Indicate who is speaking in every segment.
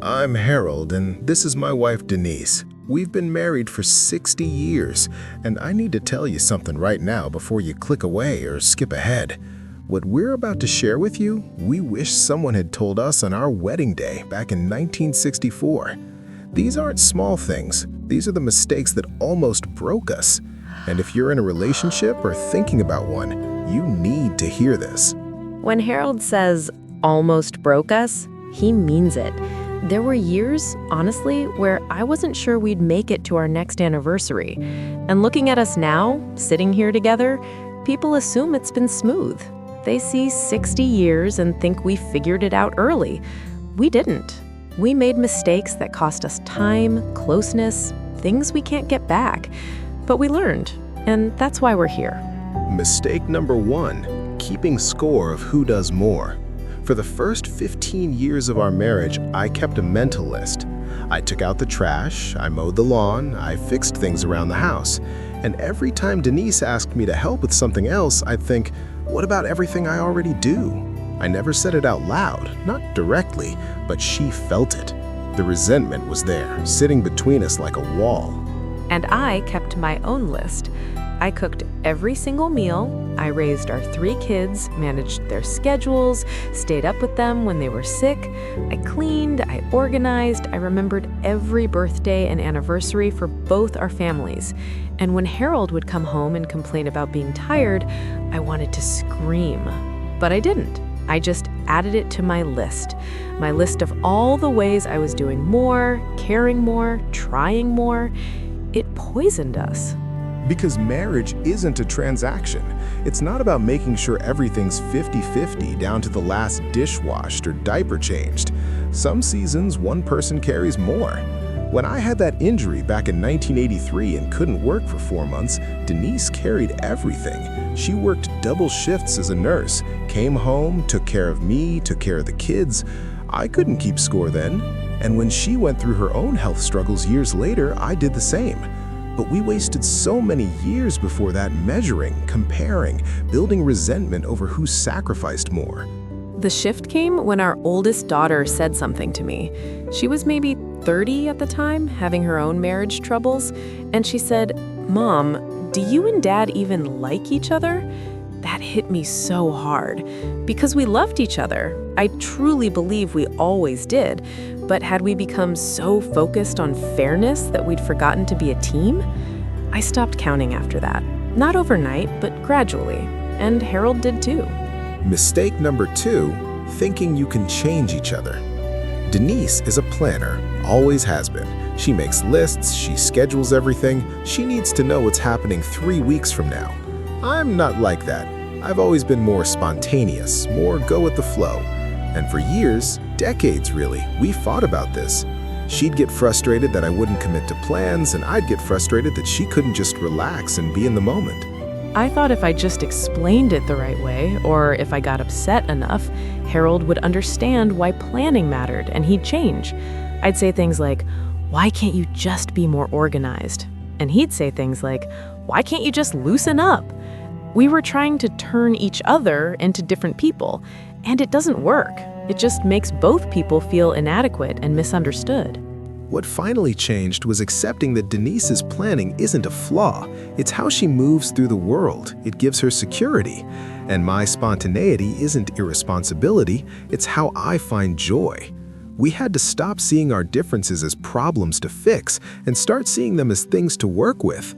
Speaker 1: I'm Harold, and this is my wife Denise. We've been married for 60 years, and I need to tell you something right now before you click away or skip ahead. What we're about to share with you, we wish someone had told us on our wedding day back in 1964. These aren't small things. These are the mistakes that almost broke us. And if you're in a relationship or thinking about one, you need to hear this.
Speaker 2: When Harold says, almost broke us, he means it. There were years, honestly, where I wasn't sure we'd make it to our next anniversary. And looking at us now, sitting here together, people assume it's been smooth. They see 60 years and think we figured it out early. We didn't. We made mistakes that cost us time, closeness, things we can't get back. But we learned, and that's why we're here.
Speaker 1: Mistake number 1, keeping score of who does more. For the first 15 years of our marriage, I kept a mental list. I took out the trash, I mowed the lawn, I fixed things around the house. And every time Denise asked me to help with something else, I'd think, what about everything I already do? I never said it out loud, not directly, but she felt it. The resentment was there, sitting between us like a wall.
Speaker 2: And I kept my own list. I cooked every single meal, I raised our 3 kids, managed their schedules, stayed up with them when they were sick, I cleaned, I organized, I remembered every birthday and anniversary for both our families. And when Harold would come home and complain about being tired, I wanted to scream. But I didn't. I just added it to my list of all the ways I was doing more, caring more, trying more. It poisoned us.
Speaker 1: Because marriage isn't a transaction. It's not about making sure everything's 50-50 down to the last dish washed or diaper changed. Some seasons, one person carries more. When I had that injury back in 1983 and couldn't work for 4 months, Denise carried everything. She worked double shifts as a nurse, came home, took care of me, took care of the kids. I couldn't keep score then. And when she went through her own health struggles years later, I did the same. But we wasted so many years before that measuring, comparing, building resentment over who sacrificed more.
Speaker 2: The shift came when our oldest daughter said something to me. She was maybe 30 at the time, having her own marriage troubles, and she said, "Mom, do you and Dad even like each other?" That hit me so hard, because we loved each other. I truly believe we always did, but had we become so focused on fairness that we'd forgotten to be a team? I stopped counting after that. Not overnight, but gradually, and Harold did too.
Speaker 1: Mistake number 2, thinking you can change each other. Denise is a planner, always has been. She makes lists, she schedules everything. She needs to know what's happening 3 weeks from now. I'm not like that. I've always been more spontaneous, more go with the flow. And for years, decades really, we fought about this. She'd get frustrated that I wouldn't commit to plans, and I'd get frustrated that she couldn't just relax and be in the moment.
Speaker 2: I thought if I just explained it the right way, or if I got upset enough, Harold would understand why planning mattered and he'd change. I'd say things like, "Why can't you just be more organized?" And he'd say things like, "Why can't you just loosen up?" We were trying to turn each other into different people, and it doesn't work. It just makes both people feel inadequate and misunderstood.
Speaker 1: What finally changed was accepting that Denise's planning isn't a flaw. It's how she moves through the world. It gives her security. And my spontaneity isn't irresponsibility, it's how I find joy. We had to stop seeing our differences as problems to fix and start seeing them as things to work with.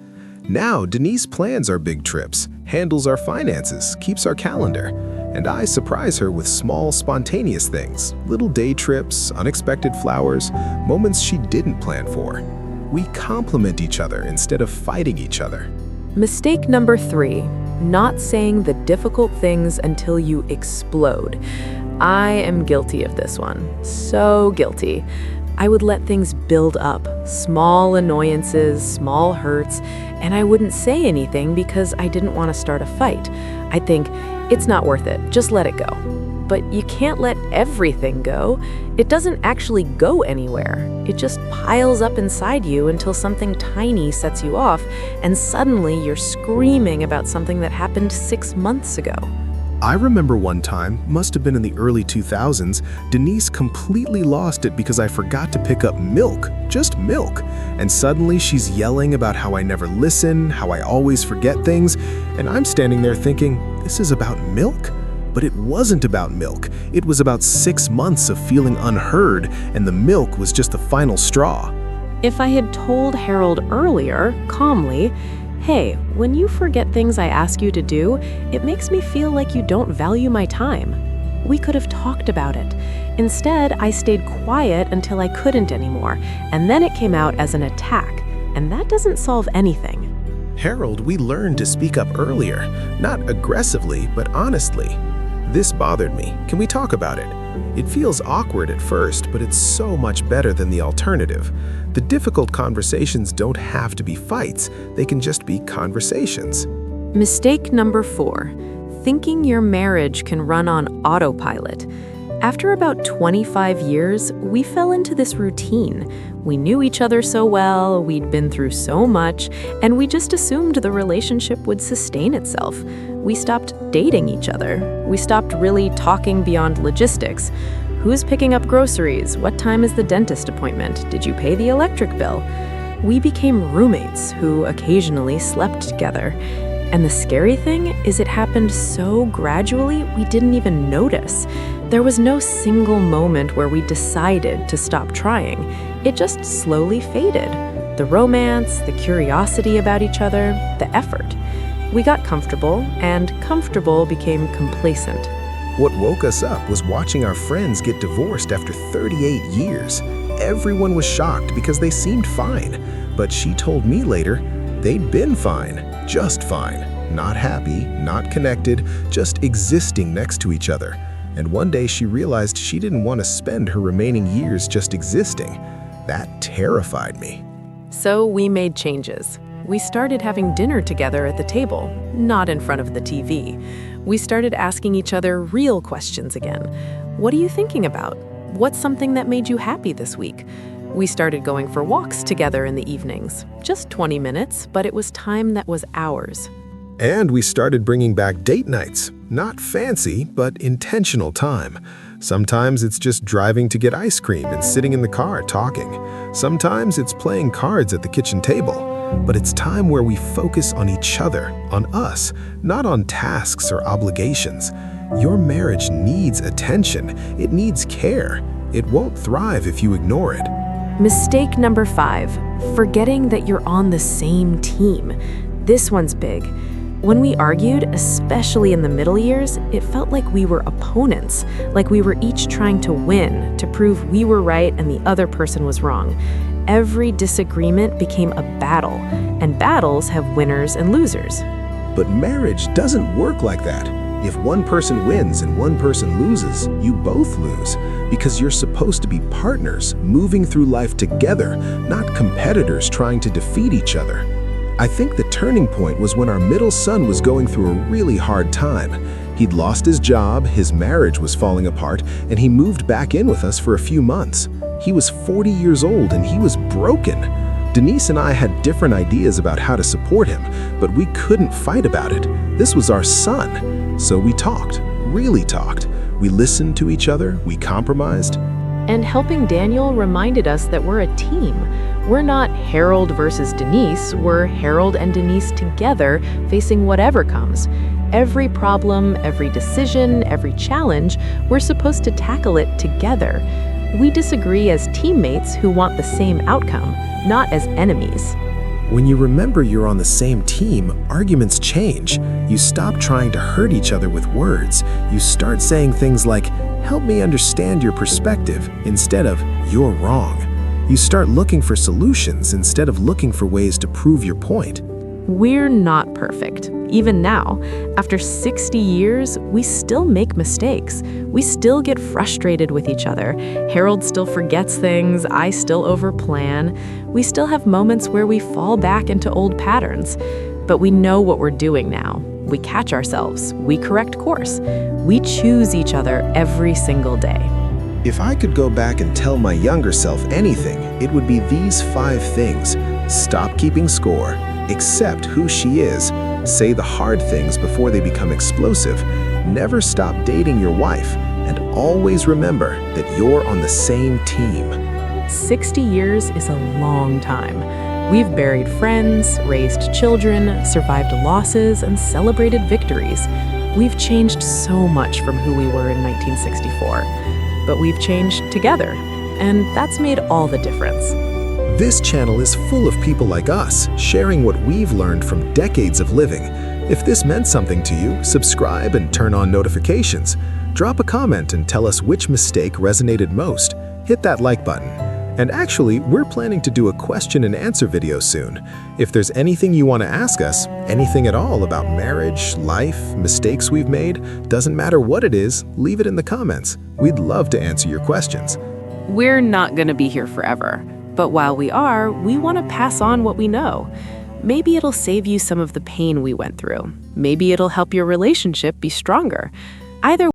Speaker 1: Now, Denise plans our big trips, handles our finances, keeps our calendar, and I surprise her with small, spontaneous things, little day trips, unexpected flowers, moments she didn't plan for. We complement each other instead of fighting each other.
Speaker 2: Mistake number 3, not saying the difficult things until you explode. I am guilty of this one, so guilty. I would let things build up, small annoyances, small hurts, and I wouldn't say anything because I didn't want to start a fight. I'd think, it's not worth it, just let it go. But you can't let everything go. It doesn't actually go anywhere. It just piles up inside you until something tiny sets you off, and suddenly you're screaming about something that happened 6 months ago.
Speaker 1: I remember one time, must have been in the early 2000s, Denise completely lost it because I forgot to pick up milk, just milk. And suddenly she's yelling about how I never listen, how I always forget things, and I'm standing there thinking, this is about milk? But it wasn't about milk. It was about 6 months of feeling unheard, and the milk was just the final straw.
Speaker 2: If I had told Harold earlier, calmly, hey, when you forget things I ask you to do, it makes me feel like you don't value my time. We could have talked about it. Instead, I stayed quiet until I couldn't anymore, and then it came out as an attack, and that doesn't solve anything.
Speaker 1: Harold, we learned to speak up earlier, not aggressively, but honestly. This bothered me. Can we talk about it? It feels awkward at first, but it's so much better than the alternative. The difficult conversations don't have to be fights, they can just be conversations.
Speaker 2: Mistake number 4, thinking your marriage can run on autopilot. After about 25 years, we fell into this routine. We knew each other so well, we'd been through so much, and we just assumed the relationship would sustain itself. We stopped dating each other. We stopped really talking beyond logistics. Who's picking up groceries? What time is the dentist appointment? Did you pay the electric bill? We became roommates who occasionally slept together. And the scary thing is it happened so gradually we didn't even notice. There was no single moment where we decided to stop trying. It just slowly faded. The romance, the curiosity about each other, the effort. We got comfortable, and comfortable became complacent.
Speaker 1: What woke us up was watching our friends get divorced after 38 years. Everyone was shocked because they seemed fine. But she told me later, they'd been fine, just fine. Not happy, not connected, just existing next to each other. And one day she realized she didn't want to spend her remaining years just existing. That terrified me.
Speaker 2: So we made changes. We started having dinner together at the table, not in front of the TV. We started asking each other real questions again. What are you thinking about? What's something that made you happy this week? We started going for walks together in the evenings. Just 20 minutes, but it was time that was ours.
Speaker 1: And we started bringing back date nights. Not fancy, but intentional time. Sometimes it's just driving to get ice cream and sitting in the car talking. Sometimes it's playing cards at the kitchen table. But it's time where we focus on each other, on us, not on tasks or obligations. Your marriage needs attention. It needs care. It won't thrive if you ignore it.
Speaker 2: Mistake number 5, forgetting that you're on the same team. This one's big. When we argued, especially in the middle years, it felt like we were opponents, like we were each trying to win, to prove we were right and the other person was wrong. Every disagreement became a battle, and battles have winners and losers.
Speaker 1: But marriage doesn't work like that. If one person wins and one person loses, you both lose, because you're supposed to be partners, moving through life together, not competitors trying to defeat each other. I think the turning point was when our middle son was going through a really hard time. He'd lost his job, his marriage was falling apart, and he moved back in with us for a few months. He was 40 years old and he was broken. Denise and I had different ideas about how to support him, but we couldn't fight about it. This was our son. So we talked, really talked. We listened to each other, we compromised.
Speaker 2: And helping Daniel reminded us that we're a team. We're not Harold versus Denise, we're Harold and Denise together, facing whatever comes. Every problem, every decision, every challenge, we're supposed to tackle it together. We disagree as teammates who want the same outcome, not as enemies.
Speaker 1: When you remember you're on the same team, arguments change. You stop trying to hurt each other with words. You start saying things like, "Help me understand your perspective," instead of, "You're wrong." You start looking for solutions instead of looking for ways to prove your point.
Speaker 2: We're not perfect. Even now, after 60 years, we still make mistakes. We still get frustrated with each other. Harold still forgets things, I still overplan. We still have moments where we fall back into old patterns. But we know what we're doing now. We catch ourselves, we correct course. We choose each other every single day.
Speaker 1: If I could go back and tell my younger self anything, it would be these 5 things. Stop keeping score. Accept who she is. Say the hard things before they become explosive. Never stop dating your wife, and always remember that you're on the same team.
Speaker 2: 60 years is a long time. We've buried friends, raised children, survived losses, and celebrated victories. We've changed so much from who we were in 1964. But we've changed together, and that's made all the difference.
Speaker 1: This channel is full of people like us, sharing what we've learned from decades of living. If this meant something to you, subscribe and turn on notifications. Drop a comment and tell us which mistake resonated most. Hit that like button. And actually, we're planning to do a question and answer video soon. If there's anything you want to ask us, anything at all about marriage, life, mistakes we've made, doesn't matter what it is, leave it in the comments. We'd love to answer your questions.
Speaker 2: We're not going to be here forever, but while we are, we want to pass on what we know. Maybe it'll save you some of the pain we went through. Maybe it'll help your relationship be stronger. Either